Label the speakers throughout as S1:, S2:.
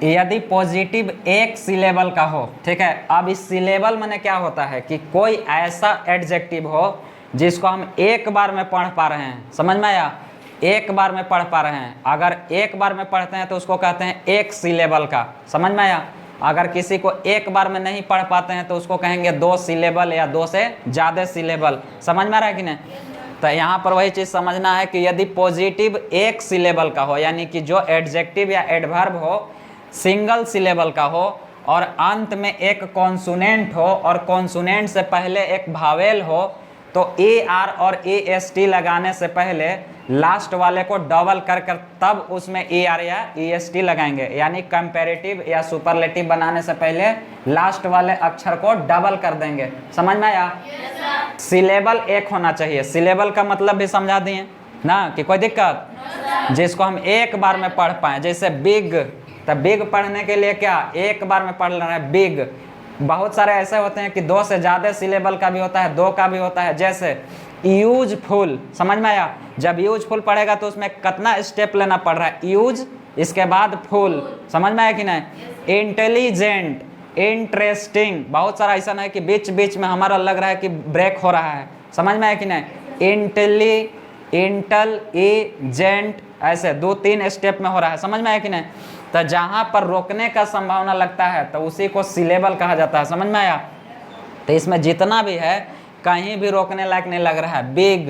S1: यदि पॉजिटिव एक सिलेबल का हो, ठीक है। अब इस सिलेबल माने क्या होता है कि कोई ऐसा एडजेक्टिव हो जिसको हम एक बार में पढ़ पा रहे हैं, समझ में आया, एक बार में पढ़ पा रहे हैं। अगर एक बार में पढ़ते हैं तो उसको कहते हैं एक सिलेबल का, समझ में आया। अगर किसी को एक बार में नहीं पढ़ पाते हैं तो उसको कहेंगे दो सिलेबल या दो से ज़्यादा सिलेबल, समझ में आ रहा है कि नहीं। तो यहाँ पर वही चीज़ समझना है कि यदि पॉजिटिव एक सिलेबल का हो, यानी कि जो एडजेक्टिव या एडवर्ब हो सिंगल सिलेबल का हो और अंत में एक कॉन्सोनेंट हो और कॉन्सोनेंट से पहले एक भावेल हो, तो ए आर और ए एस टी लगाने से पहले लास्ट वाले को डबल कर कर तब उसमें ए आर या ई एस टी लगाएंगे। यानी कंपैरेटिव या सुपरलेटिव बनाने से पहले लास्ट वाले अक्षर को डबल कर देंगे, समझ में आया। सिलेबल एक होना चाहिए, सिलेबल का मतलब भी समझा दिए ना कि कोई दिक्कत, जिसको हम एक बार में पढ़ पाए। जैसे बिग, तो बिग पढ़ने के लिए क्या एक बार में पढ़ लेना है बिग। बहुत सारे ऐसे होते हैं कि दो से ज़्यादा सिलेबल का भी होता है, दो का भी होता है। जैसे यूजफुल, समझ में आया। जब यूजफुल पढ़ेगा तो उसमें कितना स्टेप लेना पड़ रहा है, यूज इसके बाद फुल, समझ में आया कि नहीं। इंटेलिजेंट, इंटरेस्टिंग, बहुत सारा ऐसा है कि बीच बीच में हमारा लग रहा है कि ब्रेक हो रहा है, समझ में आया कि नहीं। इंटेलिजेंट ऐसे दो तीन स्टेप में हो रहा है, समझ में आया कि नहीं। तो जहाँ पर रोकने का संभावना लगता है तो उसी को सिलेबल कहा जाता है, समझ में आया। तो इसमें जितना भी है कहीं भी रोकने लायक नहीं लग रहा है। Big,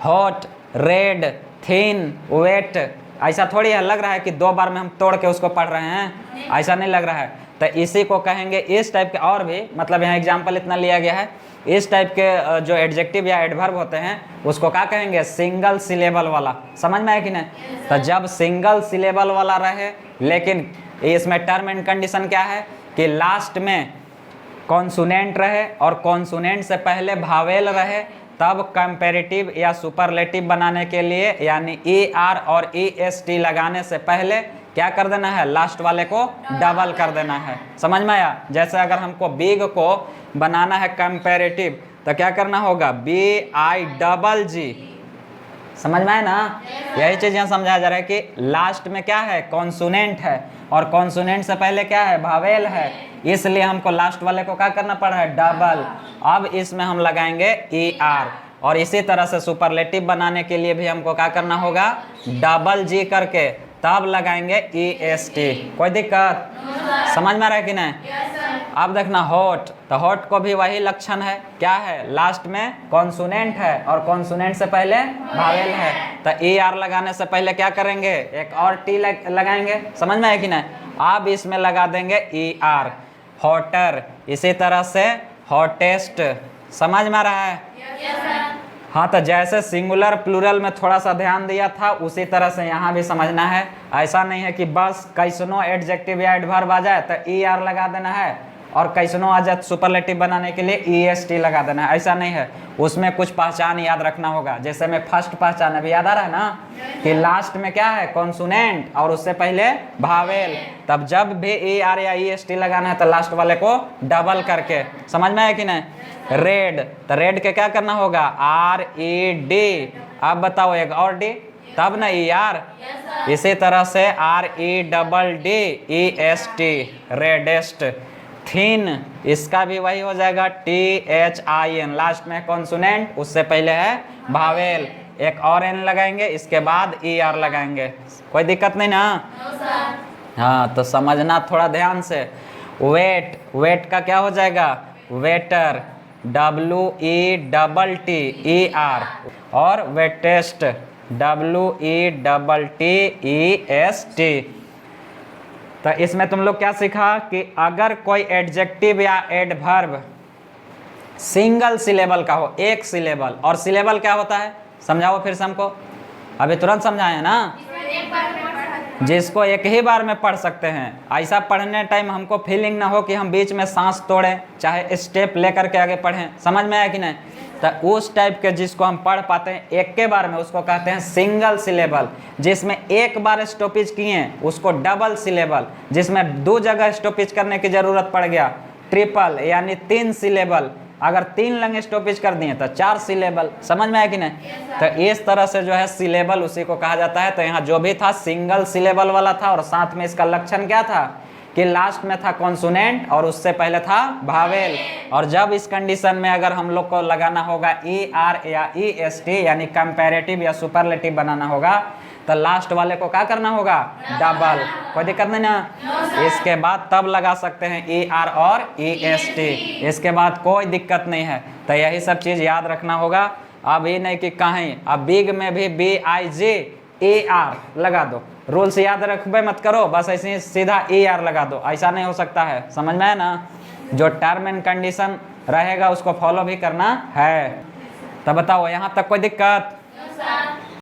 S1: hot, red, thin, wet, ऐसा थोड़ी है लग रहा है कि दो बार में हम तोड़ के उसको पढ़ रहे हैं, ऐसा नहीं लग रहा है। तो इसी को कहेंगे इस टाइप के। और भी मतलब यहाँ एग्जाम्पल इतना लिया गया है, इस टाइप के जो एडजेक्टिव या एडवर्ब होते हैं उसको क्या कहेंगे, सिंगल सिलेबल वाला, समझ में आया कि नहीं। तो जब सिंगल सिलेबल वाला रहे, लेकिन इसमें टर्म एंड कंडीशन क्या है कि लास्ट में कॉन्सोनेंट रहे और कॉन्सोनेंट से पहले भावेल रहे, तब कंपैरेटिव या सुपरलेटिव बनाने के लिए यानी ए आर और ई एस टी लगाने से पहले क्या कर देना है, लास्ट वाले को डबल कर देना है, समझ में आया। जैसे अगर हमको बिग को बनाना है कंपैरेटिव तो क्या करना होगा, बी आई डबल जी, समझ में आया ना। यही चीज़ यहाँ समझाया जा रहा है कि लास्ट में क्या है, कॉन्सोनेंट है और कॉन्सोनेंट से पहले क्या है, भावेल है, इसलिए हमको लास्ट वाले को क्या करना पड़ रहा है, डबल। अब इसमें हम लगाएंगे ई आर। और इसी तरह से सुपरलेटिव बनाने के लिए भी हमको क्या करना होगा, डबल जी करके तब लगाएंगे ई एस टी। कोई दिक्कत, समझ में आ रहा है कि नहीं। अब देखना हॉट, तो हॉट को भी वही लक्षण है, क्या है, लास्ट में कॉन्सोनेंट है और कॉन्सोनेंट से पहले भावेल है। तो ई आर लगाने से पहले क्या करेंगे, एक और टी लगाएंगे, समझ में आया कि नहीं। अब इसमें लगा देंगे ई आर, हॉटर। इसी तरह से हॉटेस्ट, समझ में आ रहा है। हाँ, तो जैसे सिंगुलर प्लूरल में थोड़ा सा ध्यान दिया था उसी तरह से यहाँ भी समझना है। ऐसा नहीं है कि बस कैसनो एडजेक्टिव या एडवर्ब आ जाए तो ई आर लगा देना है और कैसनो आ जाए सुपरलेटिव बनाने के लिए ई एस टी लगा देना है, ऐसा नहीं है। उसमें कुछ पहचान याद रखना होगा। जैसे मैं फर्स्ट पहचान अभी याद आ रहा है ना कि लास्ट में क्या है, कॉन्सोनेंट और उससे पहले भावेल। तब जब भी ई आर या ई एस टी लगाना है तो लास्ट वाले को डबल करके, समझ में आया कि नहीं। रेड, तो रेड के क्या करना होगा, आर ई डी। अब बताओ एक और डी, तब ना ई आर। इसी तरह से R E double D E S T, reddest. Thin, इसका भी वही हो जाएगा, T H I N, last में कॉन्सोनेंट उससे पहले है भावेल, एक और एन लगाएंगे इसके बाद ई आर लगाएंगे। कोई दिक्कत नहीं ना। हाँ, तो समझना थोड़ा ध्यान से। वेट, वेट का क्या हो जाएगा, wetter, W E double T E R. और wettest, W E double T E S T. तो इसमें तुम लोग क्या सीखा कि अगर कोई एडजेक्टिव या एडवर्ब सिंगल सिलेबल का हो, एक सिलेबल, और सिलेबल क्या होता है समझाओ फिर से हमको, अभी तुरंत समझाए ना, जिसको एक ही बार में पढ़ सकते हैं। ऐसा पढ़ने टाइम हमको फीलिंग ना हो कि हम बीच में सांस तोड़ें, चाहे स्टेप लेकर के आगे पढ़ें, समझ में आया कि नहीं। तो उस टाइप के जिसको हम पढ़ पाते हैं एक के बार में उसको कहते हैं सिंगल सिलेबल। जिसमें एक बार स्टॉपेज किए उसको डबल सिलेबल। जिसमें दो जगह स्टॉपेज करने की ज़रूरत पड़ गया ट्रिपल, यानी 3 सिलेबल। अगर 3 लंग स्टॉपेज कर दिए तो 4 सिलेबल, समझ में आया कि नहीं। तो इस तरह से जो है सिलेबल उसी को कहा जाता है। तो यहाँ जो भी था सिंगल सिलेबल वाला था और साथ में इसका लक्षण क्या था कि लास्ट में था कॉन्सोनेंट और उससे पहले था वावेल। और जब इस कंडीशन में अगर हम लोग को लगाना होगा ER या EST यानी कंपैरेटिव या सुपरलेटिव बनाना होगा तो लास्ट वाले को क्या करना होगा, डबल। कोई दिक्कत नहीं ना। इसके बाद तब लगा सकते हैं ER और EST, इसके बाद कोई दिक्कत नहीं है। तो यही सब चीज़ याद रखना होगा। अब ये नहीं कि कहीं अब बिग में भी BIGAR लगा दो, रूल्स याद रखबे मत करो, बस ऐसे ही सीधा ER लगा दो, ऐसा नहीं हो सकता है। समझ में है ना। जो टर्म एंड कंडीशन रहेगा उसको फॉलो भी करना है। तब बताओ यहाँ तक कोई दिक्कत?